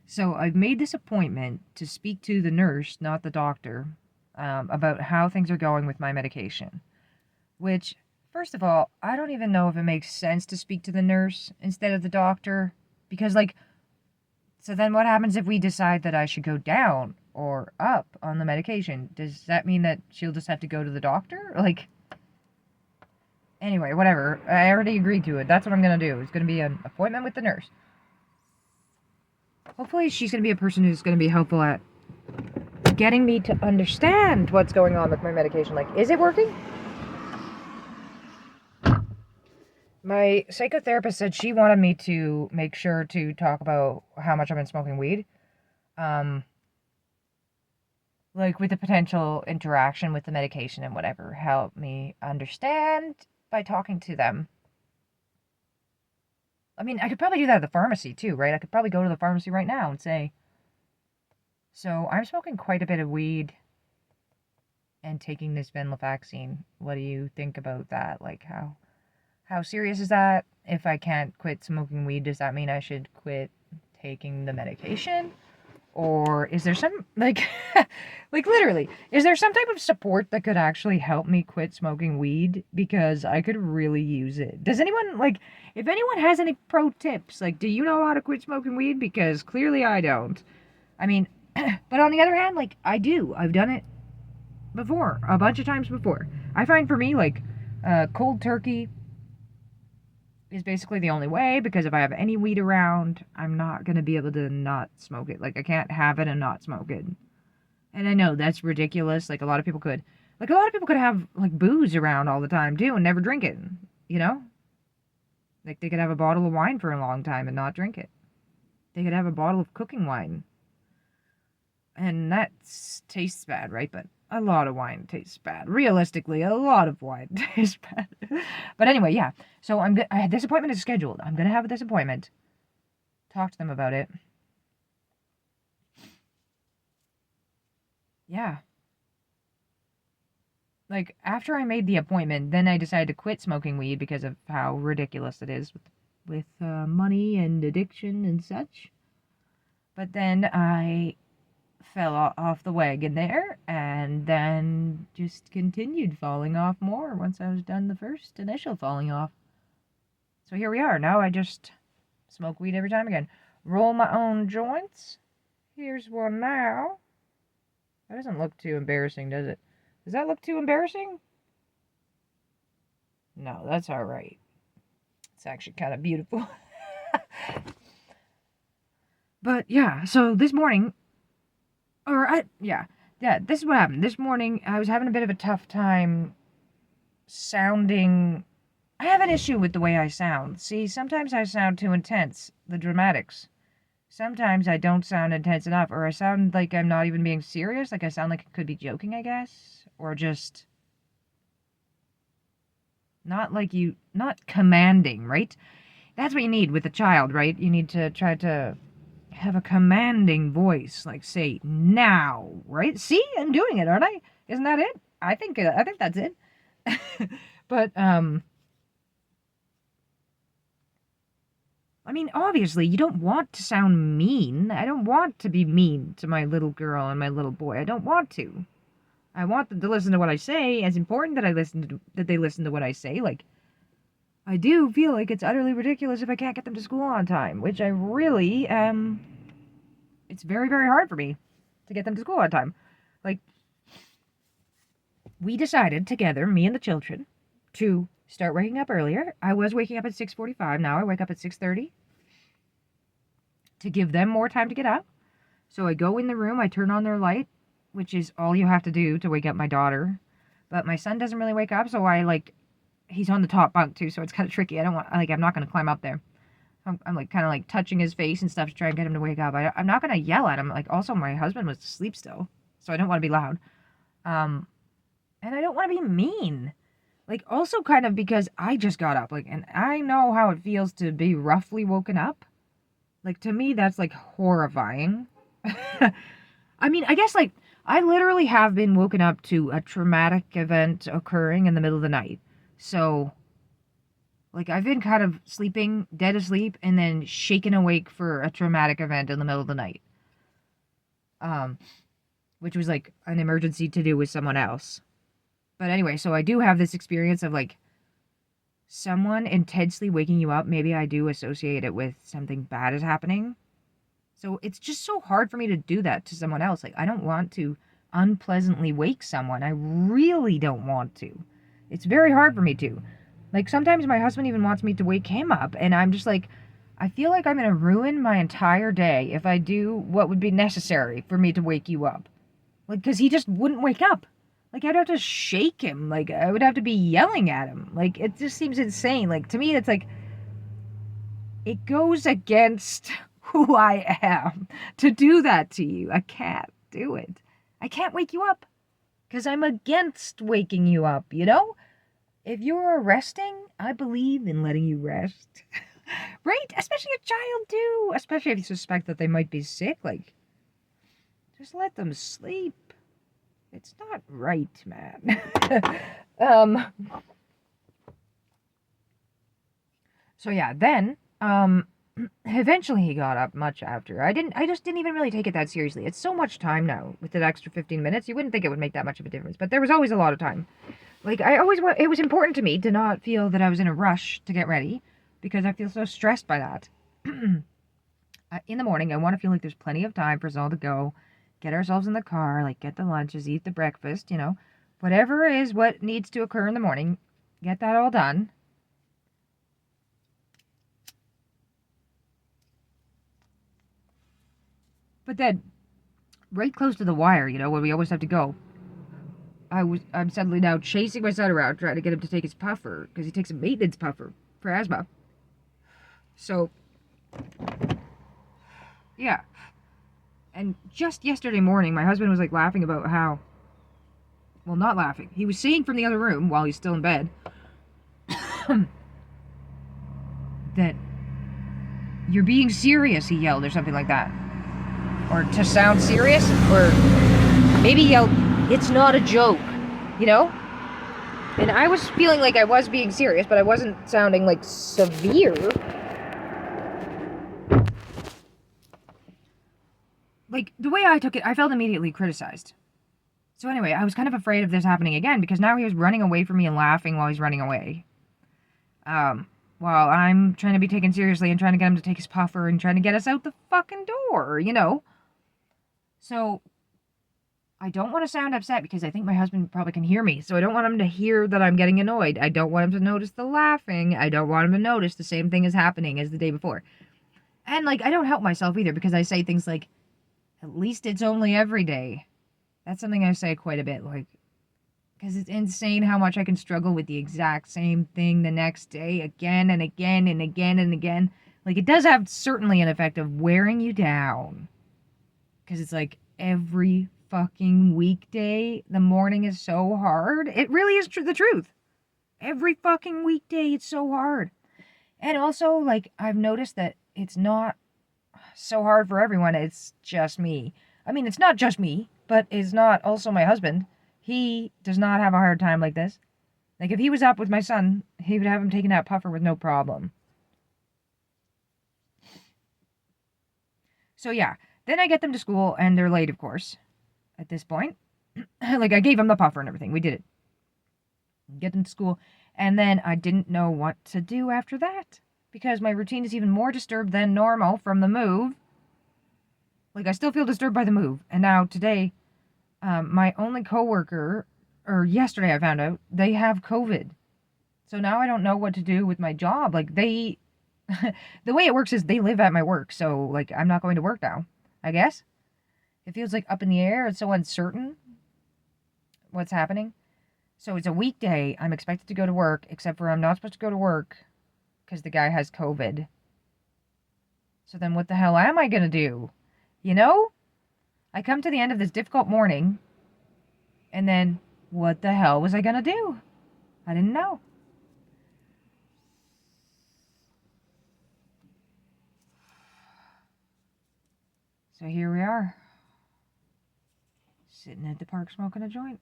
So I've made this appointment to speak to the nurse, not the doctor, about how things are going with my medication. Which, first of all, I don't even know if it makes sense to speak to the nurse instead of the doctor. Because, like, so then what happens if we decide that I should go down or up on the medication? Does that mean that she'll just have to go to the doctor? Like, anyway, whatever. I already agreed to it. That's what I'm going to do. It's going to be an appointment with the nurse. Hopefully she's going to be a person who's going to be helpful at getting me to understand what's going on with my medication. Like, is it working? My psychotherapist said she wanted me to make sure to talk about how much I've been smoking weed. Like, with the potential interaction with the medication and whatever. Help me understand by talking to them. I mean, I could probably do that at the pharmacy too, right? I could probably go to the pharmacy right now and say, so I'm smoking quite a bit of weed and taking this venlafaxine. What do you think about that? Like, how serious is that? If I can't quit smoking weed, does that mean I should quit taking the medication? Or is there some, like, like literally, is there some type of support that could actually help me quit smoking weed? Because I could really use it. Does anyone, like, if anyone has any pro tips, like, do you know how to quit smoking weed? Because clearly I don't. I mean, but on the other hand, like, I do. I've done it before, a bunch of times before. I find for me, like, cold turkey is basically the only way, because if I have any weed around, I'm not going to be able to not smoke it. Like, I can't have it and not smoke it. And I know that's ridiculous. Like, a lot of people could. Like, a lot of people could have, like, booze around all the time, too, and never drink it. You know? Like, they could have a bottle of wine for a long time and not drink it. They could have a bottle of cooking wine. And that tastes bad, right? But a lot of wine tastes bad. Realistically, a lot of wine tastes bad. But anyway, yeah. So this appointment is scheduled. I'm gonna have this appointment. Talk to them about it. Yeah. Like, after I made the appointment, then I decided to quit smoking weed because of how ridiculous it is with money and addiction and such. But then I fell off the wagon there, and then just continued falling off more once I was done the first initial falling off. So here we are. Now I just smoke weed every time again. Roll my own joints. Here's one now. That doesn't look too embarrassing, does it? Does that look too embarrassing? No, that's alright. It's actually kind of beautiful. But yeah, so this morning, this is what happened. This morning, I was having a bit of a tough time sounding. I have an issue with the way I sound. See, sometimes I sound too intense, the dramatics. Sometimes I don't sound intense enough, or I sound like I'm not even being serious, like I sound like I could be joking, I guess. Or just not commanding, right? That's what you need with a child, right? You need to try to have a commanding voice, like say now, right? See, I'm doing it, aren't I? Isn't that it? I think that's it. But I mean, obviously, you don't want to sound mean. I don't want to be mean to my little girl and my little boy. I don't want to. I want them to listen to what I say. It's important that they listen to what I say. Like, I do feel like it's utterly ridiculous if I can't get them to school on time, which I really it's very, very hard for me to get them to school on time. Like, we decided together, me and the children, to start waking up earlier. I was waking up at 6:45. Now I wake up at 6:30 to give them more time to get up. So I go in the room, I turn on their light, which is all you have to do to wake up my daughter. But my son doesn't really wake up, so he's on the top bunk too, so it's kind of tricky. I'm not going to climb up there. I'm like kind of like touching his face and stuff to try and get him to wake up. I'm not going to yell at him. Like, also my husband was asleep still, so I don't want to be loud. And I don't want to be mean. Like, also kind of because I just got up, like, and I know how it feels to be roughly woken up. Like, to me, that's, like, horrifying. I mean, I guess, like, I literally have been woken up to a traumatic event occurring in the middle of the night. So, Like, I've been kind of sleeping, dead asleep, and then shaken awake for a traumatic event in the middle of the night. Which was like an emergency to do with someone else. But anyway, so I do have this experience of like someone intensely waking you up. Maybe I do associate it with something bad is happening. So it's just so hard for me to do that to someone else. Like, I don't want to unpleasantly wake someone. I really don't want to. It's very hard for me to. Like, sometimes my husband even wants me to wake him up, and I'm just like, I feel like I'm going to ruin my entire day if I do what would be necessary for me to wake you up. Like, because he just wouldn't wake up. Like, I'd have to shake him. Like, I would have to be yelling at him. Like, it just seems insane. Like, to me, it's like, it goes against who I am to do that to you. I can't do it. I can't wake you up because I'm against waking you up, you know? If you're resting, I believe in letting you rest. Right? Especially a child, too. Especially if you suspect that they might be sick. Like, just let them sleep. It's not right, man. So yeah, then, eventually he got up much after. I just didn't even really take it that seriously. It's so much time now with that extra 15 minutes. You wouldn't think it would make that much of a difference, but there was always a lot of time. Like, it was important to me to not feel that I was in a rush to get ready because I feel so stressed by that. In the morning, I want to feel like there's plenty of time for us all to go, get ourselves in the car, like get the lunches, eat the breakfast, you know, whatever is what needs to occur in the morning, get that all done. But then, right close to the wire, you know, where we always have to go, I'm suddenly now chasing my son around trying to get him to take his puffer because he takes a maintenance puffer for asthma. So, yeah. And just yesterday morning, my husband was like laughing about how, well, not laughing. He was saying from the other room while he's still in bed that you're being serious, he yelled, or something like that. Or to sound serious, or maybe he yelled, it's not a joke, you know? And I was feeling like I was being serious, but I wasn't sounding like severe. Like, the way I took it, I felt immediately criticized. So anyway, I was kind of afraid of this happening again because now he was running away from me and laughing while he's running away. While I'm trying to be taken seriously and trying to get him to take his puffer and trying to get us out the fucking door, you know? So, I don't want to sound upset because I think my husband probably can hear me. So I don't want him to hear that I'm getting annoyed. I don't want him to notice the laughing. I don't want him to notice the same thing is happening as the day before. And, like, I don't help myself either because I say things like, at least it's only every day. That's something I say quite a bit, like, because it's insane how much I can struggle with the exact same thing the next day again and again and again and again. Like, it does have certainly an effect of wearing you down. Because it's like every fucking weekday, the morning is so hard. It really is the truth. Every fucking weekday, it's so hard. And also, like, I've noticed that it's not so hard for everyone. It's just me. I mean, it's not just me, but it's not also my husband. He does not have a hard time like this. Like, if he was up with my son, he would have him taking that puffer with no problem. So, yeah. Then I get them to school, and they're late, of course, at this point. Like, I gave them the puffer and everything. We did it. Get them to school. And then I didn't know what to do after that. Because my routine is even more disturbed than normal from the move. Like, I still feel disturbed by the move. And now, today, my only coworker, or yesterday I found out, they have COVID. So now I don't know what to do with my job. Like, they... the way it works is they live at my work. So, like, I'm not going to work now, I guess. It feels like up in the air. It's so uncertain what's happening. So it's a weekday. I'm expected to go to work, except for I'm not supposed to go to work because the guy has COVID. So then what the hell am I going to do? You know? I come to the end of this difficult morning, and then what the hell was I going to do? I didn't know. So here we are. Sitting at the park smoking a joint.